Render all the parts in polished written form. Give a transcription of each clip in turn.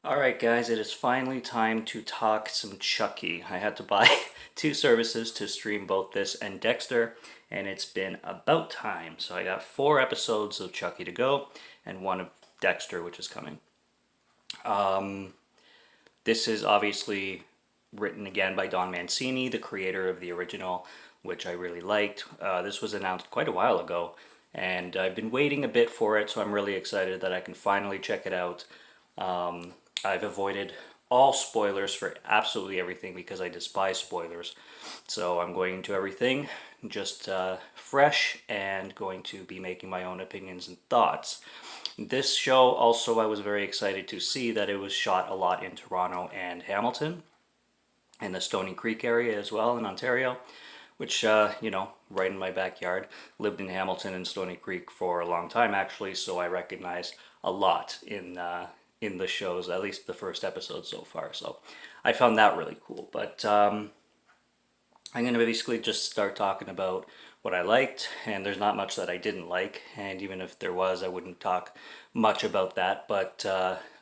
Alright guys, it is finally time to talk some Chucky. I had to buy two services to stream both this and Dexter, and it's been about time. So I got 4 episodes of Chucky to go, and one of Dexter, which is coming. This is obviously written again by Don Mancini, the creator of the original, which I really liked. This was announced quite a while ago, and I've been waiting a bit for it, so I'm really excited that I can finally check it out. I've avoided all spoilers for absolutely everything because I despise spoilers. So I'm going into everything just fresh and going to be making my own opinions and thoughts. This show also, I was very excited to see that it was shot a lot in Toronto and Hamilton and the Stony Creek area as well in Ontario, which, right in my backyard. Lived in Hamilton and Stony Creek for a long time actually, so I recognize a lot in the shows, at least the first episode so far. So I found that really cool. But I'm going to basically just start talking about what I liked, and there's not much that I didn't like, and even if there was, I wouldn't talk much about that. But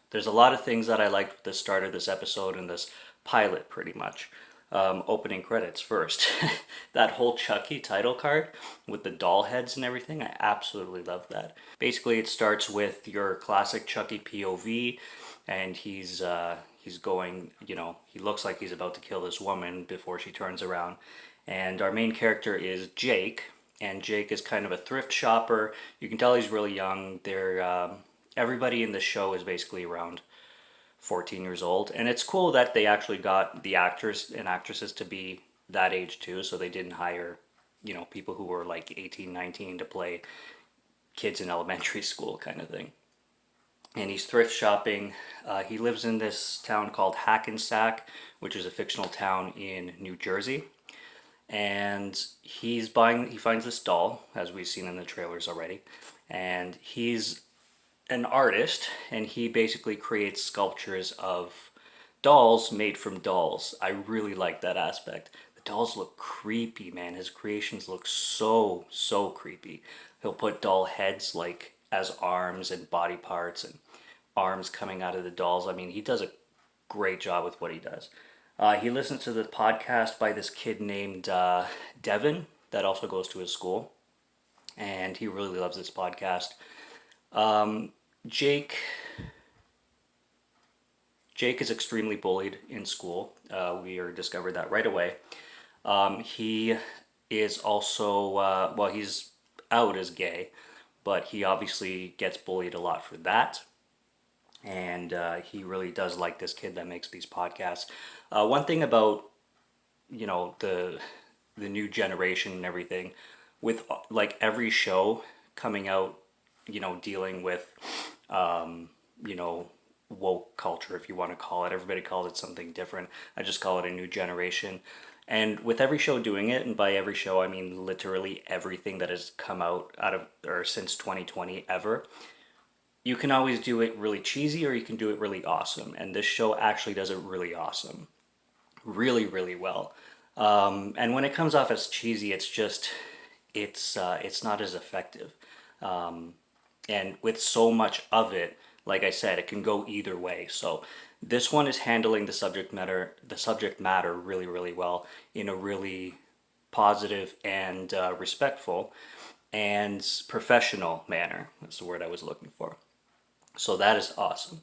there's a lot of things that I liked at the start of this episode and this pilot, pretty much. Opening credits first. That whole Chucky title card with the doll heads and everything, I absolutely love that. Basically, it starts with your classic Chucky POV, and he's going, he looks like he's about to kill this woman before she turns around. And our main character is Jake, and Jake is kind of a thrift shopper. You can tell he's really young. Everybody in the show is basically around 14 years old, and it's cool that they actually got the actors and actresses to be that age too, so they didn't hire people who were like 18, 19 to play kids in elementary school kind of thing. And he's thrift shopping. He lives in this town called Hackensack, which is a fictional town in New Jersey, and he finds this doll, as we've seen in the trailers already, and he's an artist, and he basically creates sculptures of dolls made from dolls. I really like that aspect. The dolls look creepy, man. His creations look so creepy. He'll put doll heads like as arms and body parts and arms coming out of the dolls. I mean, he does a great job with what he does. He listens to the podcast by this kid named Devin that also goes to his school, and he really loves this podcast. Jake is extremely bullied in school. We discovered that right away. He is also, he's out as gay, but he obviously gets bullied a lot for that. And he really does like this kid that makes these podcasts. One thing about, the new generation and everything, with like every show coming out, dealing with, woke culture, if you want to call it. Everybody calls it something different. I just call it a new generation. And with every show doing it, and by every show I mean literally everything that has come out or since 2020 ever, you can always do it really cheesy or you can do it really awesome. And this show actually does it really awesome. Really, really well. And when it comes off as cheesy, it's not as effective. And with so much of it, like I said, it can go either way. So this one is handling the subject matter really, really well in a really positive and respectful and professional manner. That's the word I was looking for. So that is awesome.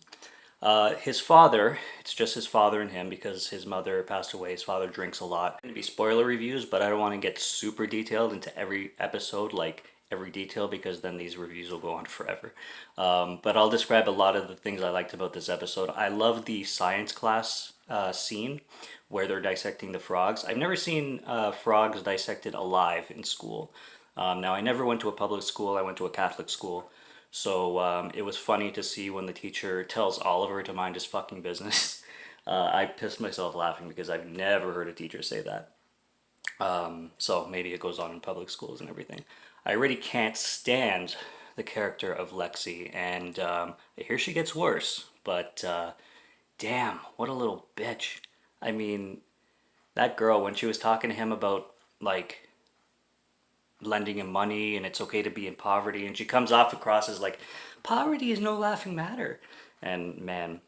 His father, it's just his father and him because his mother passed away. His father drinks a lot. It's going to be spoiler reviews, but I don't want to get super detailed into every episode, like every detail, because then these reviews will go on forever. But I'll describe a lot of the things I liked about this episode. I love the science class scene where they're dissecting the frogs. I've never seen frogs dissected alive in school. Now, I never went to a public school. I went to a Catholic school. So it was funny to see when the teacher tells Oliver to mind his fucking business. I pissed myself laughing because I've never heard a teacher say that. So maybe it goes on in public schools and everything. I really can't stand the character of Lexi, and I hear she gets worse, but damn, what a little bitch. I mean, that girl, when she was talking to him about, like, lending him money and it's okay to be in poverty, and she comes off across as like, poverty is no laughing matter. And man,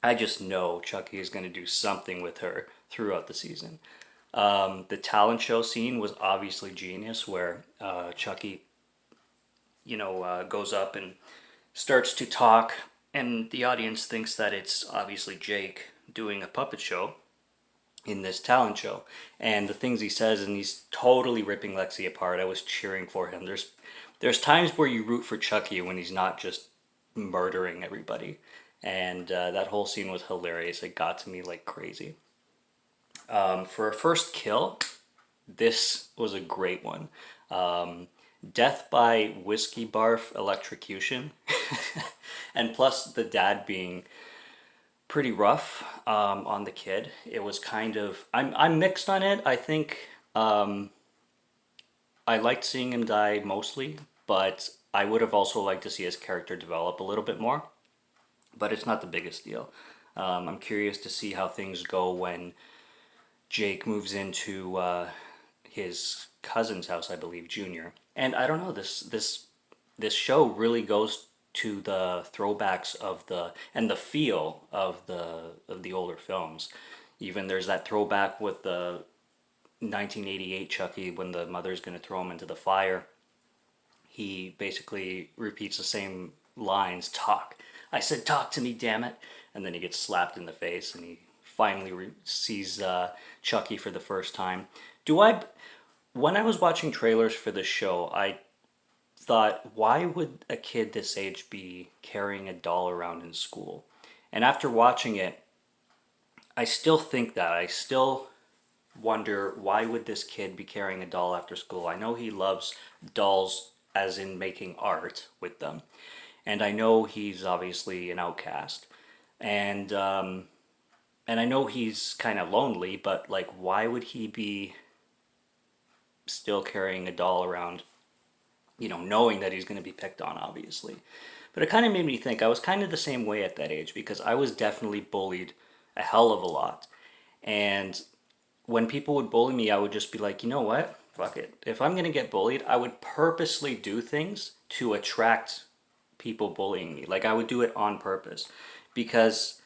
I just know Chucky is going to do something with her throughout the season. The talent show scene was obviously genius, where Chucky, goes up and starts to talk, and the audience thinks that it's obviously Jake doing a puppet show in this talent show. And the things he says, and he's totally ripping Lexi apart. I was cheering for him. There's times where you root for Chucky when he's not just murdering everybody. And that whole scene was hilarious. It got to me like crazy. For a first kill, this was a great one. Death by whiskey barf electrocution. And plus the dad being pretty rough on the kid. It was kind of, I'm mixed on it. I think I liked seeing him die mostly, but I would have also liked to see his character develop a little bit more. But it's not the biggest deal. I'm curious to see how things go when Jake moves into his cousin's house, I believe, Junior. And I don't know, this show really goes to the throwbacks of the feel of the older films. Even there's that throwback with the 1988 Chucky when the mother's going to throw him into the fire. He basically repeats the same lines, talk. I said, talk to me, damn it. And then he gets slapped in the face, and he finally sees Chucky for the first time. When I was watching trailers for this show, I thought, why would a kid this age be carrying a doll around in school? And after watching it, I still think that. I still wonder, why would this kid be carrying a doll after school? I know he loves dolls as in making art with them. And I know he's obviously an outcast. And I know he's kind of lonely, but like, why would he be still carrying a doll around, knowing that he's going to be picked on, obviously? But it kind of made me think. I was kind of the same way at that age, because I was definitely bullied a hell of a lot. And when people would bully me, I would just be like, you know what? Fuck it. If I'm going to get bullied, I would purposely do things to attract people bullying me. Like, I would do it on purpose. Because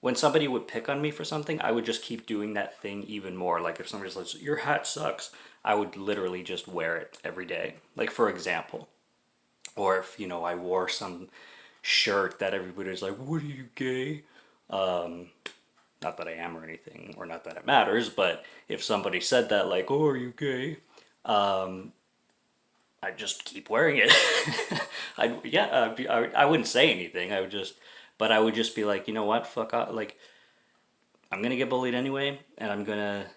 when somebody would pick on me for something, I would just keep doing that thing even more. Like, if somebody's like, your hat sucks, I would literally just wear it every day. Like, for example. Or if, I wore some shirt that everybody's like, what are you, gay? Not that I am or anything, or not that it matters, but if somebody said that, like, oh, are you gay? I'd just keep wearing it. I wouldn't say anything. But I would just be like, you know what? Fuck off. Like, I'm gonna get bullied anyway, and I'm gonna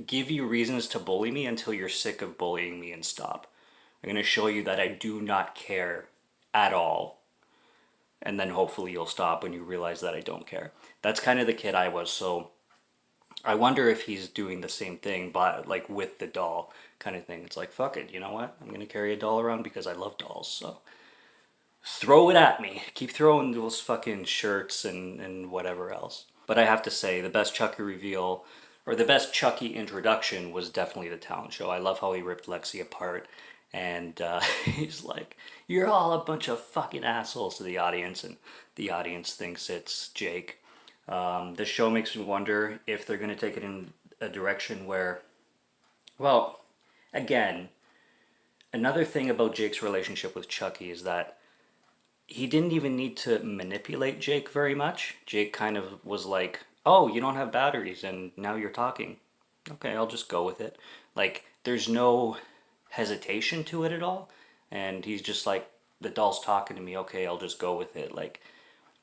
give you reasons to bully me until you're sick of bullying me and stop. I'm gonna show you that I do not care at all. And then hopefully you'll stop when you realize that I don't care. That's kind of the kid I was. So I wonder if he's doing the same thing, but like with the doll kind of thing. It's like, fuck it, you know what? I'm going to carry a doll around because I love dolls. So throw it at me. Keep throwing those fucking shirts and whatever else. But I have to say, the best Chucky reveal, or the best Chucky introduction, was definitely the talent show. I love how he ripped Lexi apart. And he's like, you're all a bunch of fucking assholes to the audience. And the audience thinks it's Jake. This show makes me wonder if they're going to take it in a direction where, well, again, another thing about Jake's relationship with Chucky is that he didn't even need to manipulate Jake very much. Jake kind of was like, oh, you don't have batteries and now you're talking. Okay, I'll just go with it. Like, there's no hesitation to it at all, and he's just like, the doll's talking to me, okay, I'll just go with it. Like,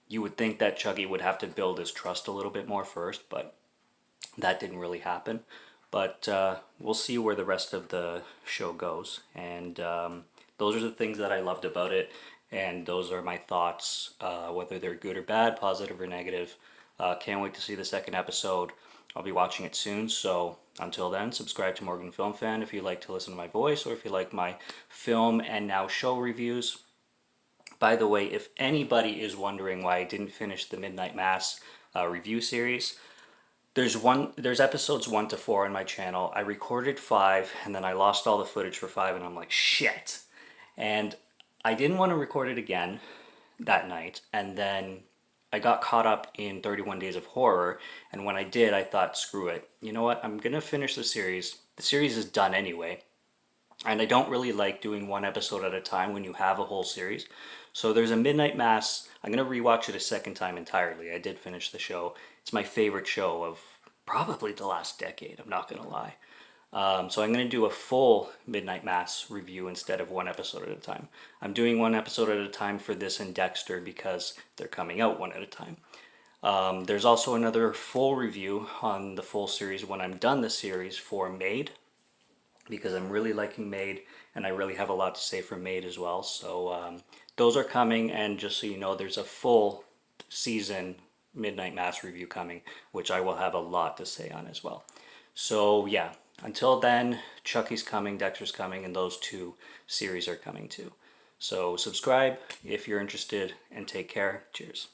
you would think that Chucky would have to build his trust a little bit more first, but that didn't really happen. But we'll see where the rest of the show goes, and those are the things that I loved about it, and those are my thoughts, whether they're good or bad, positive or negative. Can't wait to see the second episode. I'll be watching it soon, so until then, subscribe to Morgan Film Fan if you like to listen to my voice, or if you like my film and now show reviews. By the way, if anybody is wondering why I didn't finish the Midnight Mass review series, there's episodes 1 to 4 on my channel. I recorded 5, and then I lost all the footage for 5, and I'm like, shit. And I didn't want to record it again. that night, and then I got caught up in 31 Days of Horror, and when I did, I thought, screw it. You know what? I'm gonna finish the series. The series is done anyway, and I don't really like doing one episode at a time when you have a whole series. So there's a Midnight Mass. I'm gonna rewatch it a second time entirely. I did finish the show. It's my favorite show of probably the last decade. I'm not gonna lie. So I'm going to do a full Midnight Mass review instead of one episode at a time. I'm doing one episode at a time for this and Dexter because they're coming out one at a time. There's also another full review on the full series when I'm done the series for Maid, because I'm really liking Maid and I really have a lot to say for Maid as well. So those are coming, and just so you know, there's a full season Midnight Mass review coming, which I will have a lot to say on as well. So yeah, until then, Chucky's coming, Dexter's coming, and those two series are coming too. So subscribe if you're interested, and take care. Cheers.